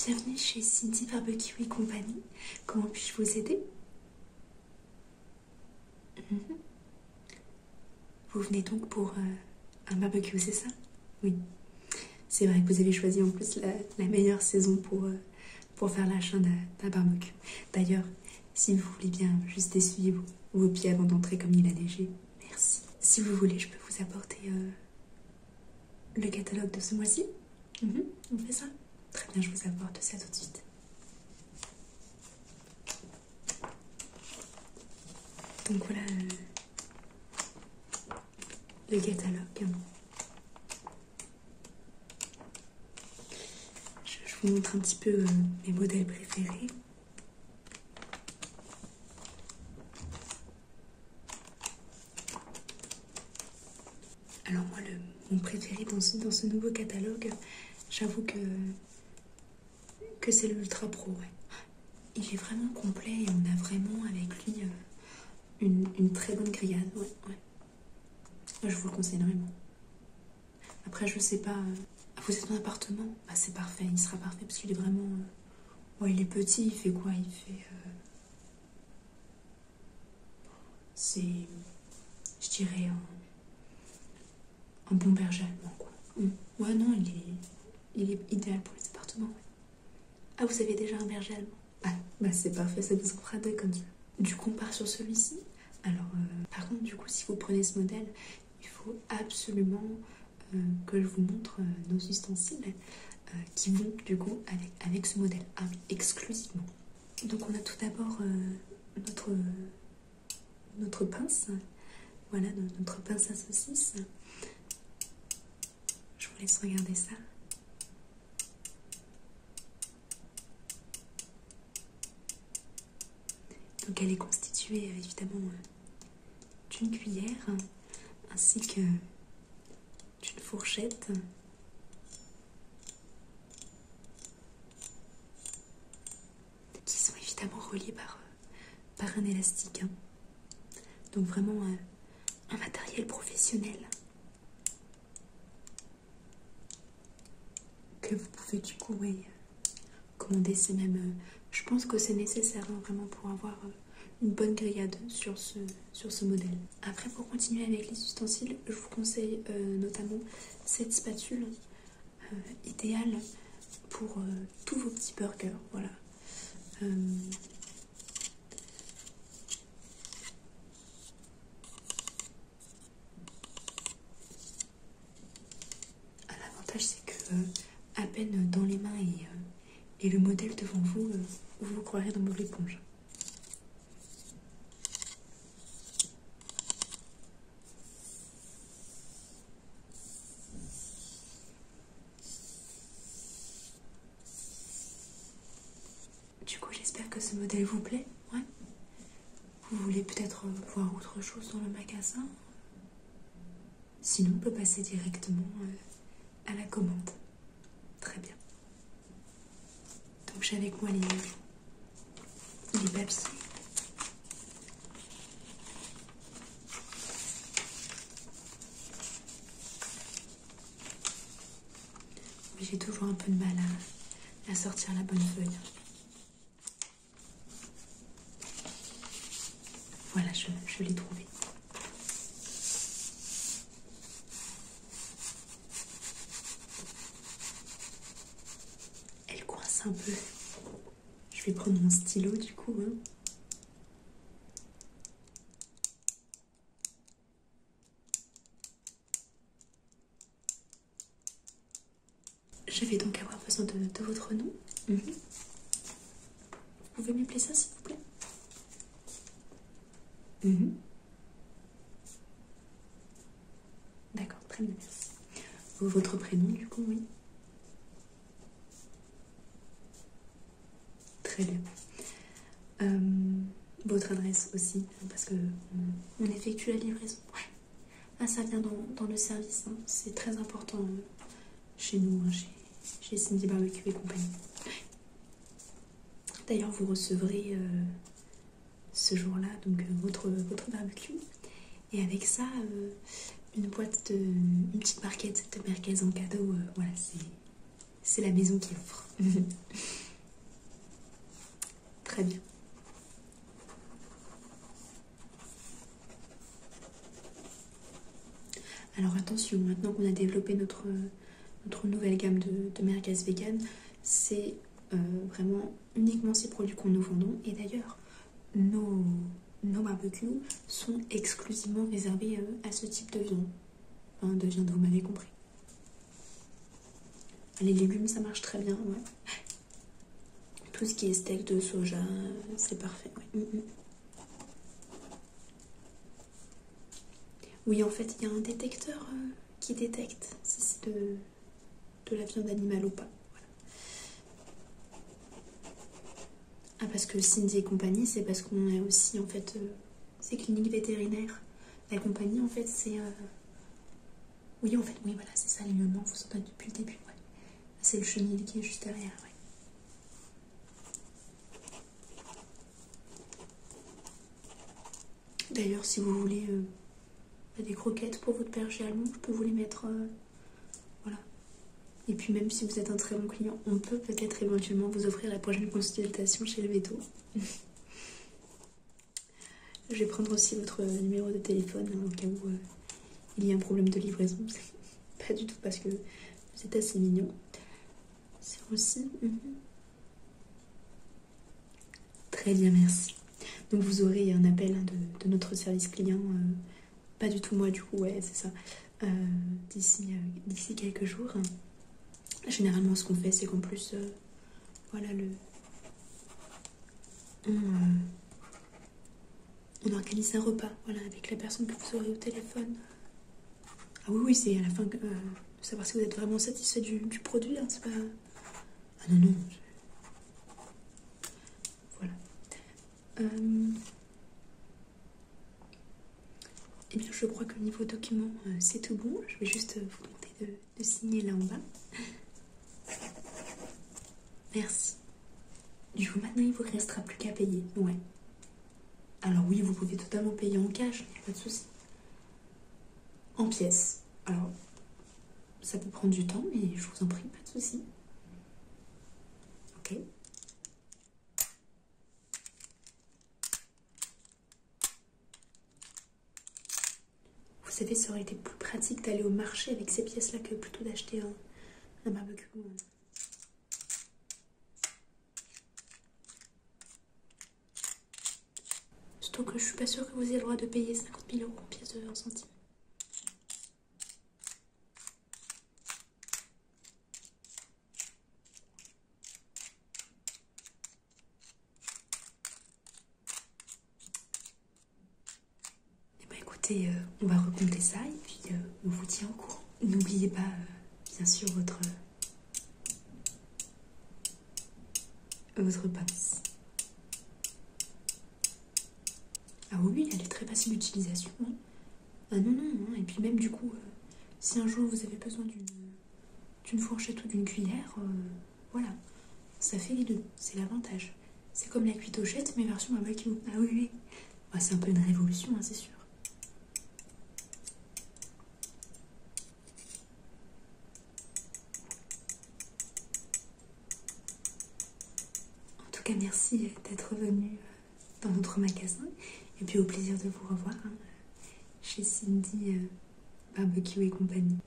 Bienvenue chez Cindy Barbecue et compagnie. Comment puis-je vous aider? Vous venez donc pour un barbecue, c'est ça? Oui. C'est vrai que vous avez choisi en plus la meilleure saison pour faire l'achat d'un barbecue. D'ailleurs, si vous voulez bien juste essuyer vos pieds avant d'entrer comme il a neigé, merci. Si vous voulez, je peux vous apporter le catalogue de ce mois-ci. On fait ça? Très bien, je vous apporte ça tout de suite. Donc voilà le catalogue. Je vous montre un petit peu mes modèles préférés. Alors moi, mon préféré dans ce nouveau catalogue, j'avoue que c'est le Ultra Pro. Ouais. Il est vraiment complet et on a vraiment avec lui une très bonne grillade. Ouais. Moi, je vous le conseille énormément. Après, je sais pas, vous êtes en appartement? Bah, c'est parfait, il sera parfait parce qu'il est vraiment... ouais, il est petit, il fait quoi? Il fait... c'est, je dirais, un bon berger allemand, quoi. Ouais, non, il est idéal pour les appartements. Ouais. Ah, vous avez déjà un berger allemand? Ah, bah c'est parfait, ça vous en fera deux comme ça. Du coup, on part sur celui-ci. Alors, par contre, du coup, si vous prenez ce modèle, il faut absolument que je vous montre nos ustensiles qui vont, du coup, avec ce modèle. Ah oui, exclusivement. Donc, on a tout d'abord notre pince. Voilà, notre pince à saucisse. Je vous laisse regarder ça. Donc elle est constituée évidemment d'une cuillère ainsi que d'une fourchette. Qui sont évidemment reliées par un élastique. Donc vraiment un matériel professionnel. Que vous pouvez du coup commander. C'est même... je pense que c'est nécessaire vraiment pour avoir une bonne grillade sur ce modèle. Après, pour continuer avec les ustensiles, je vous conseille notamment cette spatule idéale pour tous vos petits burgers. Voilà. L'avantage, c'est que à peine dans les mains et le modèle devant vous, vous croirez dans Bob l'éponge. Du coup, j'espère que ce modèle vous plaît. Ouais. Vous voulez peut-être voir autre chose dans le magasin? Sinon, on peut passer directement à la commande. Très bien. Donc j'ai avec moi les papiers. Mais j'ai toujours un peu de mal à sortir la bonne feuille. Voilà, je l'ai trouvé. Elle coince un peu. Je vais prendre mon stylo du coup. Je vais donc avoir besoin de votre nom. Vous pouvez m'appeler ça s'il vous plaît? D'accord, très bien, merci. Votre prénom du coup, oui. Très bien. Votre adresse aussi, parce que on effectue la livraison. Ouais. Ah, ça vient dans le service, hein. C'est très important chez nous, chez Cindy Barbecue et compagnie. D'ailleurs, vous recevrez ce jour-là donc votre barbecue et avec ça une petite barquette de merguez en cadeau. Voilà, C'est la maison qui offre. Très bien. Alors attention, maintenant qu'on a développé notre nouvelle gamme de merguez vegan, c'est vraiment uniquement ces produits qu'on nous vendons. Et d'ailleurs, nos barbecues sont exclusivement réservés à ce type de viande. Enfin, de viande, vous m'avez compris. Les légumes, ça marche très bien, ouais. Tout ce qui est steak de soja, c'est parfait, ouais. Oui, en fait, il y a un détecteur qui détecte si c'est de la viande animale ou pas. Voilà. Ah, parce que Cindy et compagnie, c'est parce qu'on est aussi, en fait, c'est clinique vétérinaire. La compagnie, en fait, c'est... Oui, en fait, oui, voilà, c'est ça, l'alignement, vous entendez depuis le début, ouais. C'est le chenil qui est juste derrière, ouais. D'ailleurs, si vous voulez des croquettes pour votre berger allemand, je peux vous les mettre... voilà. Et puis même si vous êtes un très bon client, on peut peut-être éventuellement vous offrir la prochaine consultation chez le veto. Je vais prendre aussi votre numéro de téléphone hein, au cas où il y a un problème de livraison. Pas du tout parce que vous êtes assez mignon. C'est aussi... Très bien, merci. Donc vous aurez un appel hein, de notre service client. Pas du tout moi du coup, ouais, c'est ça. D'ici quelques jours. Généralement, ce qu'on fait, c'est qu'en plus, voilà, on organise un repas, voilà, avec la personne que vous aurez au téléphone. Ah oui, c'est à la fin de savoir si vous êtes vraiment satisfait du produit, hein, c'est pas... Ah non, non. Voilà. Eh bien, je crois que niveau document, c'est tout bon. Je vais juste vous demander de signer là en bas. Merci. Du coup, maintenant, il vous restera plus qu'à payer. Ouais. Alors oui, vous pouvez totalement payer en cash, il n'y a pas de souci. En pièces. Alors, ça peut prendre du temps, mais je vous en prie, pas de souci. Ok. Vous savez, ça aurait été plus pratique d'aller au marché avec ces pièces-là que plutôt d'acheter un barbecue. Surtout que je suis pas sûre que vous ayez le droit de payer 50 000 € en pièces de 20 centimes. Eh ben écoutez, on va recompter ça et puis on vous tient au courant. N'oubliez pas, bien sûr, votre pince. Ah oui, elle est très facile d'utilisation. Hein. Ah non, non, non. Et puis même du coup, si un jour vous avez besoin d'une fourchette ou d'une cuillère, voilà, ça fait les deux. C'est l'avantage. C'est comme la cuitochette, mais version barbecue. Ah oui, oui. Ah, c'est un peu une révolution, hein, c'est sûr. En tout cas, merci d'être venu dans notre magasin. Et puis au plaisir de vous revoir hein, chez Cindy Barbecue et compagnie.